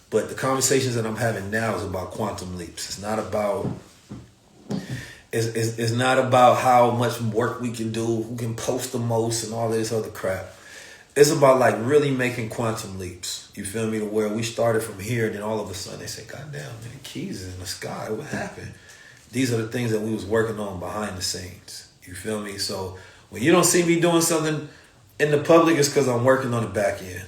But the conversations that I'm having now is about quantum leaps. It's not about it's not about how much work we can do, who can post the most, and all this other crap. It's about like really making quantum leaps. You feel me? To where we started from here, and then all of a sudden they say, "God damn, man, the keys is in the sky. What happened?" These are the things that we was working on behind the scenes. You feel me? So when you don't see me doing something in the public, it's because I'm working on the back end.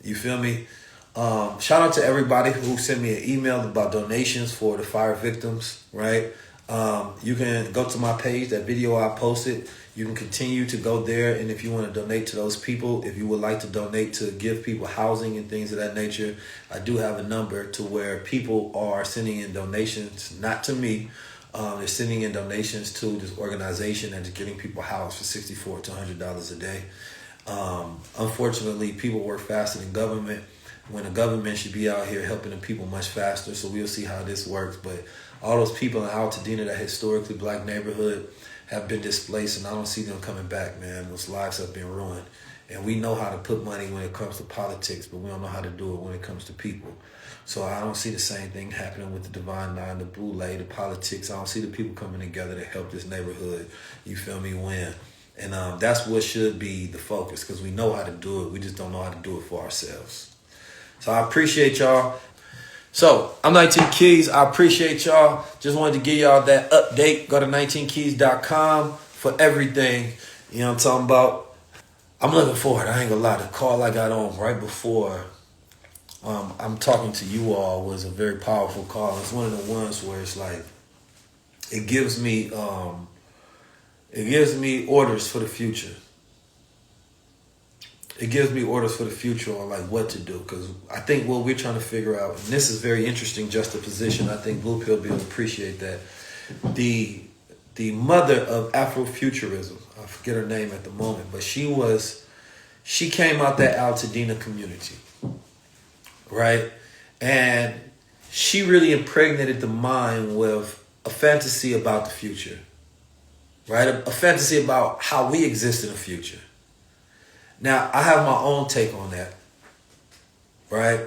You feel me? Shout out to everybody who sent me an email about donations for the fire victims, right? You can go to my page, that video I posted. You can continue to go there, and if you want to donate to those people, if you would like to donate to give people housing and things of that nature, I do have a number to where people are sending in donations, not to me. They're sending in donations to this organization and getting people housed for $64 to $100 a day. Unfortunately, people work faster than government, when the government should be out here helping the people much faster. So we'll see how this works. But all those people in Altadena, that historically black neighborhood, have been displaced, and I don't see them coming back, man. Those lives have been ruined. And we know how to put money when it comes to politics, but we don't know how to do it when it comes to people. So I don't see the same thing happening with the Divine Nine, the Boule, the politics. I don't see the people coming together to help this neighborhood, you feel me, win. And that's what should be the focus, because we know how to do it. We just don't know how to do it for ourselves. So I appreciate y'all. So I'm 19 Keys. I appreciate y'all. Just wanted to give y'all that update. Go to 19keys.com for everything. You know what I'm talking about? I'm looking forward. I ain't gonna lie. The call I got on right before I'm talking to you all was a very powerful call. It's one of the ones where it's like it gives me orders for the future. It gives me orders for the future on like what to do, because I think what we're trying to figure out, and this is very interesting juxtaposition. I think Blue Pill will appreciate that. The mother of Afrofuturism, I forget her name at the moment, but she came out that Altadena community, right? And she really impregnated the mind with a fantasy about the future, right? A fantasy about how we exist in the future. Now, I have my own take on that, right?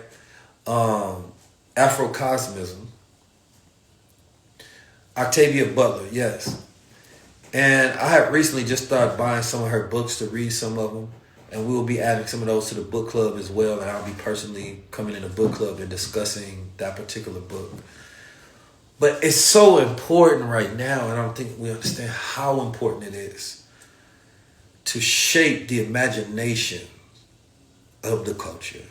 Afrocosmism. Octavia Butler, yes. And I have recently just started buying some of her books to read some of them. And we will be adding some of those to the book club as well. And I'll be personally coming in the book club and discussing that particular book. But it's so important right now, and I don't think we understand how important it is to shape the imagination of the culture.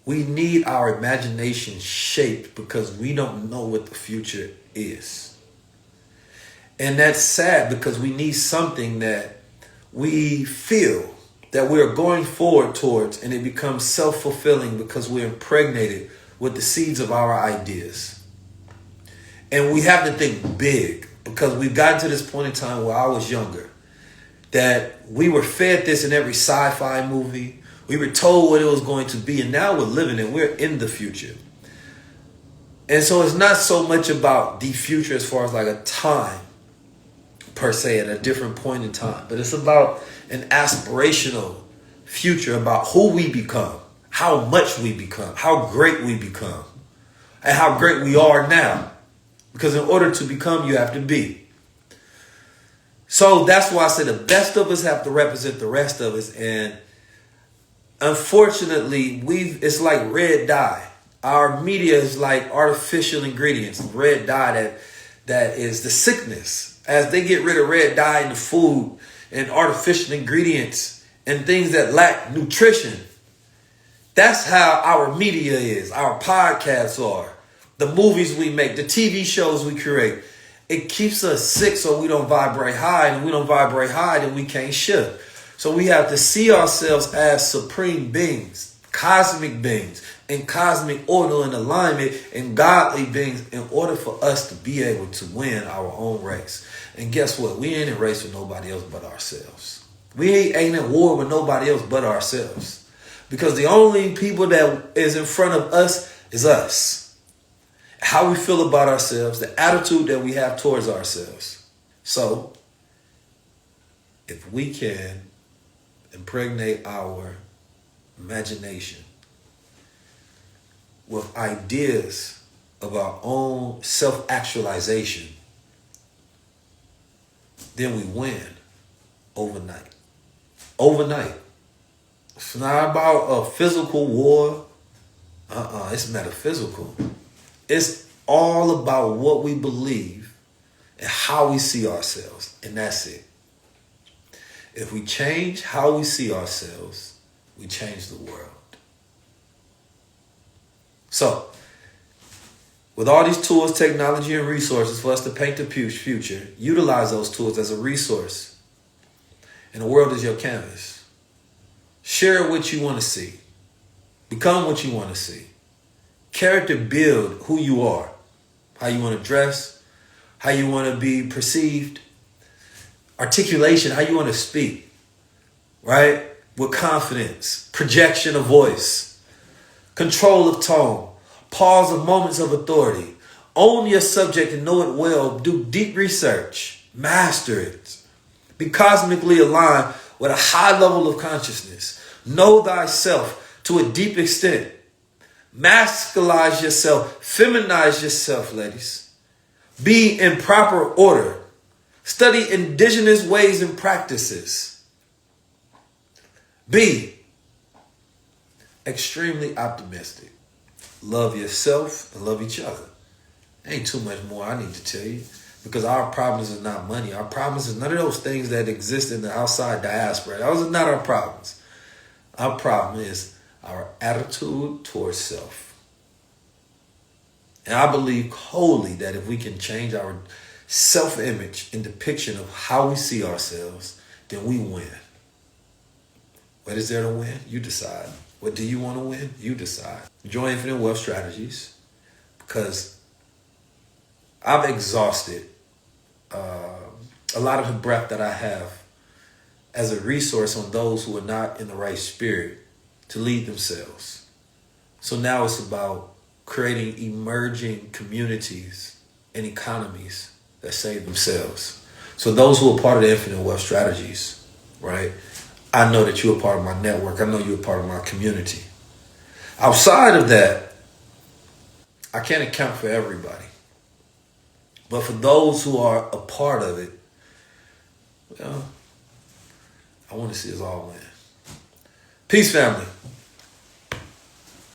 We need our imagination shaped because we don't know what the future is. And that's sad, because we need something that we feel that we're going forward towards, and it becomes self-fulfilling because we're impregnated with the seeds of our ideas. And we have to think big, because we've gotten to this point in time where I was younger, that we were fed this in every sci-fi movie. We were told what it was going to be, and now we're living it. We're in the future. And so it's not so much about the future as far as like a time, per se, at a different point in time. But it's about an aspirational future, about who we become, how much we become, how great we become, and how great we are now. Because in order to become, you have to be. So that's why I say the best of us have to represent the rest of us. And unfortunately, it's like red dye. Our media is like artificial ingredients, red dye that is the sickness. As they get rid of red dye in the food and artificial ingredients and things that lack nutrition, that's how our media is, our podcasts are, the movies we make, the TV shows we create. It keeps us sick so we don't vibrate high, and we don't vibrate high, then we can't shift. So we have to see ourselves as supreme beings, cosmic beings, in cosmic order and alignment, and godly beings, in order for us to be able to win our own race. And guess what? We ain't in a race with nobody else but ourselves. We ain't in war with nobody else but ourselves. Because the only people that is in front of us is us. How we feel about ourselves, the attitude that we have towards ourselves. So, if we can impregnate our imagination with ideas of our own self-actualization, then we win overnight. Overnight. It's not about a physical war. It's metaphysical. It's all about what we believe and how we see ourselves. And that's it. If we change how we see ourselves, we change the world. So, with all these tools, technology, and resources for us to paint the future, utilize those tools as a resource. And the world is your canvas. Share what you want to see. Become what you want to see. Character build who you are. How you want to dress. How you want to be perceived. Articulation, how you want to speak. Right? With confidence. Projection of voice. Control of tone. Pause of moments of authority. Own your subject and know it well. Do deep research. Master it. Be cosmically aligned with a high level of consciousness. Know thyself to a deep extent. Masculize yourself. Feminize yourself, ladies. Be in proper order. Study indigenous ways and practices. Be extremely optimistic. Love yourself and love each other. Ain't too much more I need to tell you. Because our problems is not money. Our problems is none of those things that exist in the outside diaspora. Those are not our problems. Our problem is our attitude towards self. And I believe wholly that if we can change our self-image and depiction of how we see ourselves, then we win. What is there to win? You decide. What do you want to win? You decide. Join Infinite Wealth Strategies because I've exhausted a lot of the breath that I have as a resource on those who are not in the right spirit to lead themselves. So now it's about creating emerging communities and economies that save themselves. So those who are part of the Infinite Wealth Strategies, right? I know that you're a part of my network. I know you're a part of my community. Outside of that, I can't account for everybody. But for those who are a part of it, well, I want to see us all win. Peace, family.